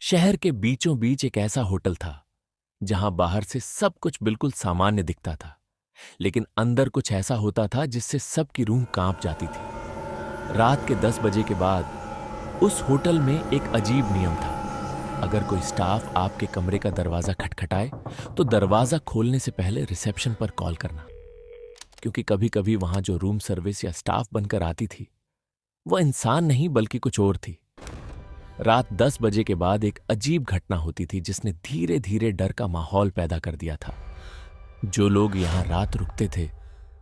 शहर के बीचों बीच एक ऐसा होटल था जहां बाहर से सब कुछ बिल्कुल सामान्य दिखता था, लेकिन अंदर कुछ ऐसा होता था जिससे सबकी रूह कांप जाती थी। रात के 10 बजे के बाद उस होटल में एक अजीब नियम था। अगर कोई स्टाफ आपके कमरे का दरवाजा खटखटाए तो दरवाजा खोलने से पहले रिसेप्शन पर कॉल करना, क्योंकि कभी कभी वहां जो रूम सर्विस या स्टाफ बनकर आती थी वह इंसान नहीं बल्कि कुछ और थी। रात 10 बजे के बाद एक अजीब घटना होती थी जिसने धीरे धीरे डर का माहौल पैदा कर दिया था। जो लोग यहां रात रुकते थे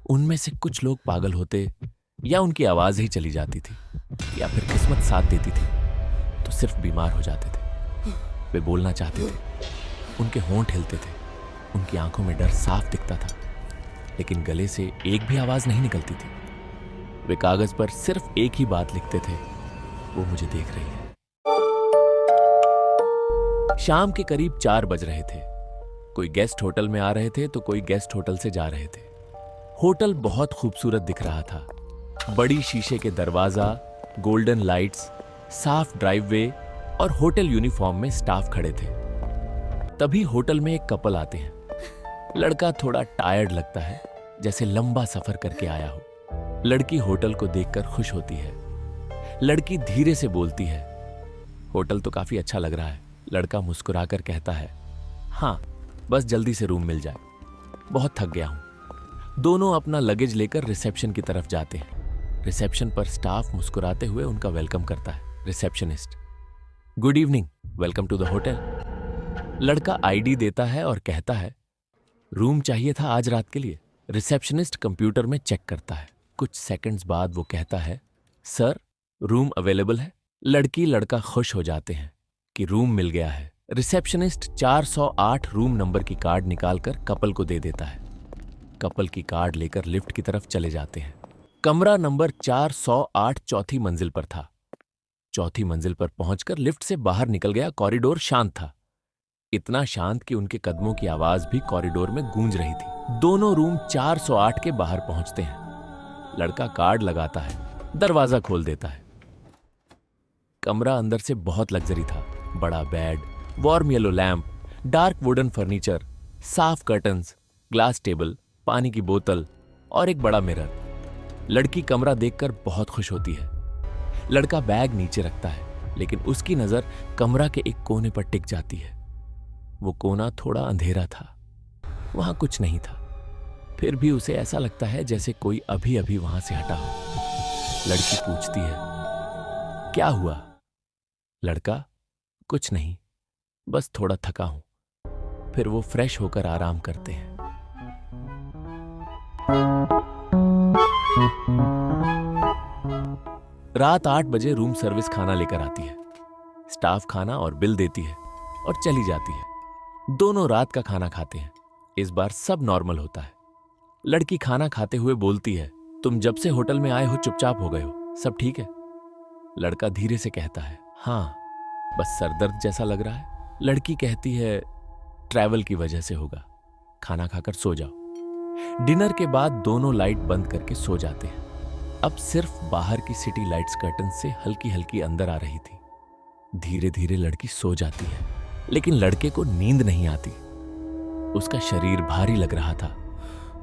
उनमें से कुछ लोग पागल होते, या उनकी आवाज ही चली जाती थी, या फिर किस्मत साथ देती थी तो सिर्फ बीमार हो जाते थे। वे बोलना चाहते थे, उनके होंठ हिलते थे, उनकी आंखों में डर साफ दिखता था, लेकिन गले से एक भी आवाज नहीं निकलती थी। वे कागज पर सिर्फ एक ही बात लिखते थे, वो मुझे देख रही है। शाम के करीब 4 बज रहे थे। कोई गेस्ट होटल में आ रहे थे तो कोई गेस्ट होटल से जा रहे थे। होटल बहुत खूबसूरत दिख रहा था। बड़ी शीशे के दरवाजा, गोल्डन लाइट्स, साफ ड्राइववे और होटल यूनिफॉर्म में स्टाफ खड़े थे। तभी होटल में एक कपल आते हैं। लड़का थोड़ा टायर्ड लगता है, जैसे लंबा सफर करके आया हो। लड़की होटल को देखकर खुश होती है। लड़की धीरे से बोलती है, होटल तो काफी अच्छा लग रहा है। लड़का मुस्कुराकर कहता है, हाँ, बस जल्दी से रूम मिल जाए, बहुत थक गया हूं। दोनों अपना लगेज लेकर रिसेप्शन की तरफ जाते हैं। रिसेप्शन पर स्टाफ मुस्कुराते हुए उनका वेलकम करता है। Receptionist, good evening, welcome to the hotel. लड़का आईडी देता है और कहता है, रूम चाहिए था आज रात के लिए। रिसेप्शनिस्ट कंप्यूटर में चेक करता है। कुछ सेकंड्स बाद वो कहता है, सर, रूम अवेलेबल है। लड़की लड़का खुश हो जाते हैं कि रूम मिल गया है। रिसेप्शनिस्ट 408 रूम नंबर की कार्ड निकालकर कपल को दे देता है। कपल की कार्ड लेकर लिफ्ट की तरफ चले जाते हैं। कमरा नंबर 408 चौथी मंजिल पर था। चौथी मंजिल पर पहुंचकर लिफ्ट से बाहर निकल गया। कॉरिडोर शांत था, इतना शांत कि उनके कदमों की आवाज भी कॉरिडोर में गूंज रही थी। दोनों रूम 408 के बाहर पहुंचते हैं। लड़का कार्ड लगाता है, दरवाजा खोल देता है। कमरा अंदर से बहुत लग्जरी था। बड़ा bed, warm yellow lamp, dark wooden furniture, साफ कर्टन्स, ग्लास टेबल, पानी की बोतल और एक बड़ा मिरर। लड़की कमरा देखकर बहुत खुश होती है। लड़का बैग नीचे रखता है, लेकिन उसकी नजर कमरा के एक कोने पर टिक जाती है। वो कोना थोड़ा अंधेरा था, वहां कुछ नहीं था, फिर भी उसे ऐसा लगता है जैसे कोई अभी अभी वहां से हटा हो। लड़की पूछती है, क्या हुआ? लड़का, कुछ नहीं, बस थोड़ा थका हूं। फिर वो फ्रेश होकर आराम करते हैं। रात 8 बजे रूम सर्विस खाना लेकर आती है। स्टाफ खाना और बिल देती है और चली जाती है। दोनों रात का खाना खाते हैं। इस बार सब नॉर्मल होता है। लड़की खाना खाते हुए बोलती है, तुम जब से होटल में आए हो चुपचाप हो गए हो, सब ठीक है? लड़का धीरे से कहता है, हाँ, बस सरदर्द जैसा लग रहा है। लड़की कहती है, ट्रैवल की वजह से होगा, खाना खाकर सो जाओ। डिनर के बाद दोनों लाइट बंद करके सो जाते हैं। अब सिर्फ बाहर की सिटी लाइट्स कर्टन से हल्की हल्की अंदर आ रही थी। धीरे धीरे लड़की सो जाती है, लेकिन लड़के को नींद नहीं आती। उसका शरीर भारी लग रहा था,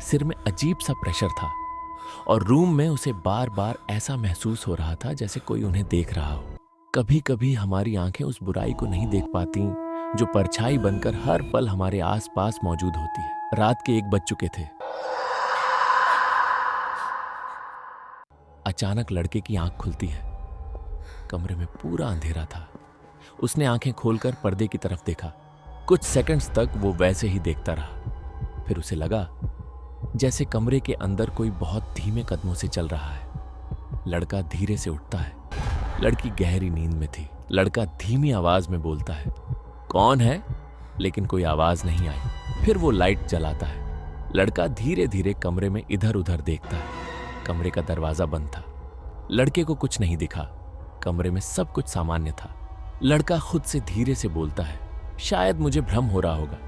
सिर में अजीब सा प्रेशर था, और रूम में उसे बार बार ऐसा महसूस हो रहा था जैसे कोई उन्हें देख रहा हो। कभी कभी हमारी आंखें उस बुराई को नहीं देख पाती जो परछाई बनकर हर पल हमारे आसपास मौजूद होती है। रात के 1 बज चुके थे। अचानक लड़के की आंख खुलती है। कमरे में पूरा अंधेरा था। उसने आंखें खोलकर पर्दे की तरफ देखा। कुछ सेकंड्स तक वो वैसे ही देखता रहा। फिर उसे लगा जैसे कमरे के अंदर कोई बहुत धीमे कदमों से चल रहा है। लड़का धीरे से उठता है। लड़की गहरी नींद में थी। लड़का धीमी आवाज में बोलता है, कौन है? लेकिन कोई आवाज नहीं आई। फिर वो लाइट जलाता है। लड़का धीरे धीरे कमरे में इधर उधर देखता है। कमरे का दरवाजा बंद था। लड़के को कुछ नहीं दिखा। कमरे में सब कुछ सामान्य था। लड़का खुद से धीरे से बोलता है, शायद मुझे भ्रम हो रहा होगा।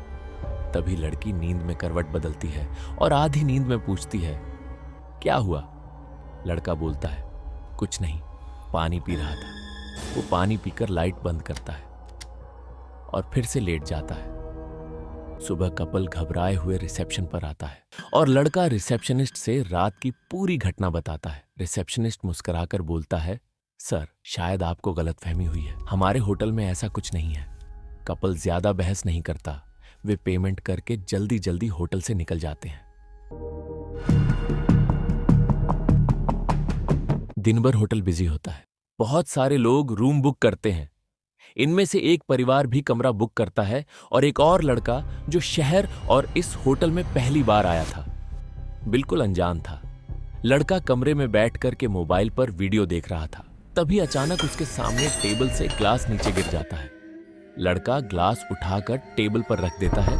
तभी लड़की नींद में करवट बदलती है और आधी नींद में पूछती है, क्या हुआ? लड़का बोलता है, कुछ नहीं, पानी पी रहा था। वो पानी पीकर लाइट बंद करता है। और फिर से लेट जाता है। सुबह कपल घबराए हुए रिसेप्शन पर आता है और लड़का रिसेप्शनिस्ट से रात की पूरी घटना बताता है। रिसेप्शनिस्ट मुस्कुराकर बोलता है, सर, शायद आपको गलतफहमी हुई है, हमारे होटल में ऐसा कुछ नहीं है। कपल ज्यादा बहस नहीं करता, वे पेमेंट करके जल्दी जल्दी होटल से निकल जाते हैं। दिन भर होटल बिजी होता है, बहुत सारे लोग रूम बुक करते हैं। इनमें से एक परिवार भी कमरा बुक करता है और एक और लड़का जो शहर और इस होटल में पहली बार आया था, बिल्कुल अनजान था। लड़का कमरे में बैठ कर के मोबाइल पर वीडियो देख रहा था। तभी अचानक उसके सामने टेबल से ग्लास नीचे गिर जाता है। लड़का ग्लास उठाकर टेबल पर रख देता है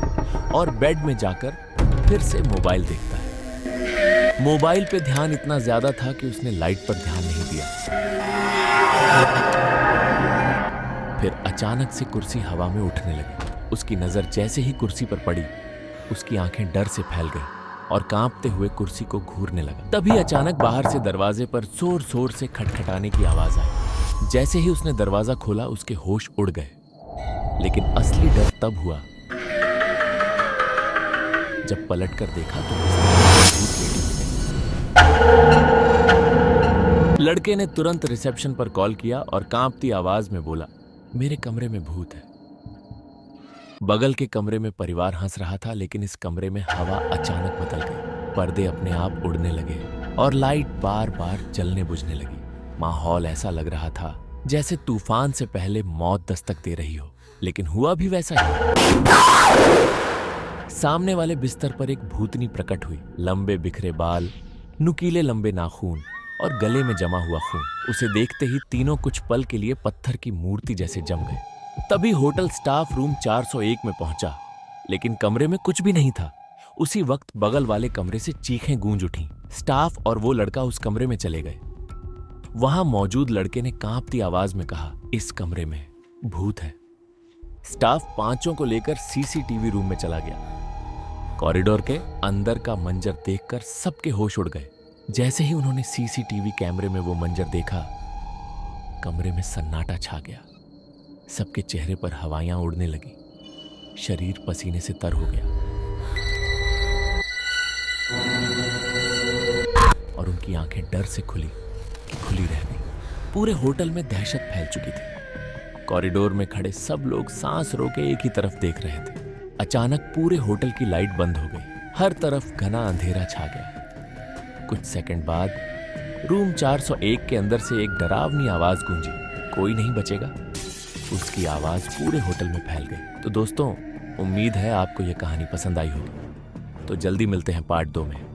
और बेड में जाकर फिर से मोबाइल देखता है। मोबाइल पे ध्यान इतना ज्यादा था कि उसने लाइट पर ध्यान नहीं दिया। फिर अचानक से कुर्सी हवा में उठने लगी। उसकी नजर जैसे ही कुर्सी पर पड़ी, उसकी आंखें डर से फैल गईं और कांपते हुए कुर्सी को घूरने लगा। तभी अचानक बाहर से दरवाजे पर जोर जोर से खटखटाने की आवाज आई। जैसे ही उसने दरवाजा खोला, उसके होश उड़ गए। लेकिन असली डर तब हुआ जब पलट कर देखा तो भूत लेटी थी। लड़के ने तुरंत रिसेप्शन पर कॉल किया और कांपती आवाज में बोला, मेरे कमरे में भूत है। बगल के कमरे में परिवार हंस रहा था, लेकिन इस कमरे में हवा अचानक बदल गई। पर्दे अपने आप उड़ने लगे और लाइट बार बार जलने बुझने लगी। माहौल ऐसा लग रहा था जैसे तूफान से पहले मौत दस्तक दे रही हो, लेकिन हुआ भी वैसा ही। सामने वाले बिस्तर पर एक भूतनी प्रकट हुई। लंबे बिखरे बाल, नुकीले लंबे नाखून और गले में जमा हुआ खून। उसे देखते ही तीनों कुछ पल के लिए पत्थर की मूर्ति जैसे जम गए। तभी होटल स्टाफ रूम 401 में पहुंचा, लेकिन कमरे में कुछ भी नहीं था। उसी वक्त बगल वाले कमरे से चीखें गूंज उठीं। स्टाफ और वो लड़का उस कमरे में चले गए। वहां मौजूद लड़के ने कांपती आवाज में कहा, इस कमरे में भूत है। स्टाफ पांचों को लेकर सीसीटीवी रूम में चला गया। कॉरिडोर के अंदर का मंजर देखकर सबके होश उड़ गए। जैसे ही उन्होंने सीसीटीवी कैमरे में वो मंजर देखा, कमरे में सन्नाटा छा गया। सबके चेहरे पर हवाइयां उड़ने लगी, शरीर पसीने से तर हो गया और उनकी आंखें डर से खुली कि खुली रह गई। पूरे होटल में दहशत फैल चुकी थी। कॉरिडोर में खड़े सब लोग सांस रोके एक ही तरफ देख रहे थे। अचानक पूरे होटल की लाइट बंद हो गई। हर तरफ घना अंधेरा छा गया। कुछ सेकंड बाद रूम 401 के अंदर से एक डरावनी आवाज गूंजी, कोई नहीं बचेगा। उसकी आवाज पूरे होटल में फैल गई। तो दोस्तों, उम्मीद है आपको यह कहानी पसंद आई होगी। तो जल्दी मिलते हैं पार्ट 2 में।